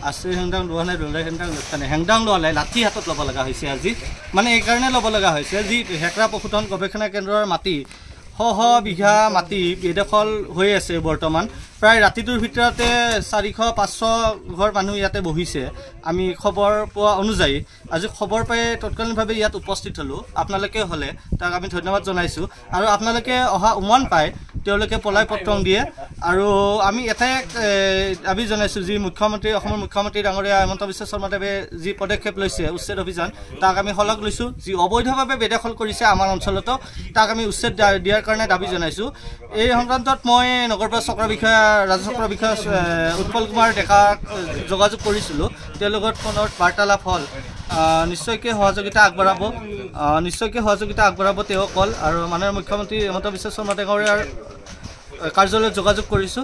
আছে হেংদাং লোৱা নাই দলে হেংদাং নুস্থানে হেংদাং লোৱালে লাঠি হাতত ল'ব লগা হৈছে আজি মানে এই কাৰণে ল'ব লগা হৈছে যি হেকৰা পশুধন গৱেষণা কেন্দ্ৰৰ মাটি শ বিঘা মাটি বেদখল হৈ আছে বৰ্তমান প্ৰায় ৰাতিটোৰ ভিতৰতে 400-500 ঘৰ মানুহ ইয়াতে বহিছে আমি খবৰ পোৱা অনুযায়ী আজি খবৰ পাই তৎকালীনভাৱে ইয়াত উপস্থিত হলো আপোনালোকে হলে তাক আমি ধন্যবাদ জনাইছো আৰু আপোনালোকে অহা উমান পায় তেওঁলোকে পলাই পত্ৰং দিয়ে আৰু আমি এটাই আমি জনাইছো যি মুখ্যমন্ত্ৰী অসমৰ মুখ্যমন্ত্ৰী ডাঙৰীয়া হিমন্ত বিশ্ব শৰ্মাদেৱে যি পদক্ষেপ লৈছে উচ্ছেদ অভিযান তাক আমি হলক লৈছো যি অবৈধভাৱে বেদখল কৰিছে আমাৰ অঞ্চলতো তাক আমি উচ্ছেদ দিয়াৰ কাৰণে দাবী জনাইছো এই সংক্ৰান্তত মই নগৰপালিকা চক্ৰ বিষয়া ৰাজচক্ৰ বিষয়া উৎপল কুমাৰ ডেকা যোগাযোগ কৰিছিলো তেওঁলোকৰ ফোনত বাৰ্তালাপ হল নিশ্চয়কৈ সহযোগিতা আগবঢ়াব তেওঁ কল আৰু মাননীয় মুখ্যমন্ত্ৰী হিমন্ত বিশ্ব শৰ্মা ডাঙৰীয়াৰ কাৰ্যালয়ত যোগাযোগ কৰিছো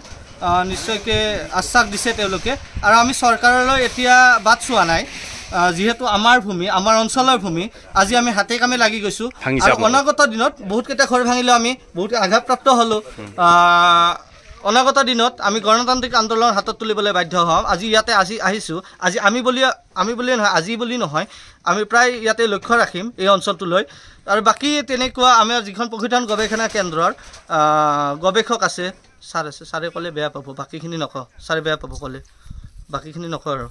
নিশ্চয়কৈ আশ্বাস দিছে তেওঁলোকে আৰু আমি চৰকাৰলৈ এতিয়া বাট চোৱা নাই যেহেতু আমাৰ ভূমি আমাৰ অঞ্চলৰ ভূমি আজি আমি হাতে কামে লাগি গৈছো আৰু অনাগত দিনত বহুত কেইটা ঘৰ ভাঙিলে আমি বহুত আঘাতপ্ৰাপ্ত হলো অনাগত দিনত আমি গণতান্ত্ৰিক আন্দোলন হাতত তুলিবলৈ বাধ্য হম আজি ইয়াতে আহিছো আজি আমি বুলি নহয় আজি বুলি নহয় আমি প্ৰায় ইয়াতে লক্ষ্য ৰাখিম এই অঞ্চলটোলৈ আৰু বাকি তেনেকুৱা আমাৰ যিখন পশুধন গৱেষণা কেন্দ্ৰৰ গৱেষক আছে ছাৰে ক'লে বেয়া পাব বাকিখিনি নকওঁ ছাৰে বেয়া পাব ক'লে বাকিখিনি নকওঁ আৰু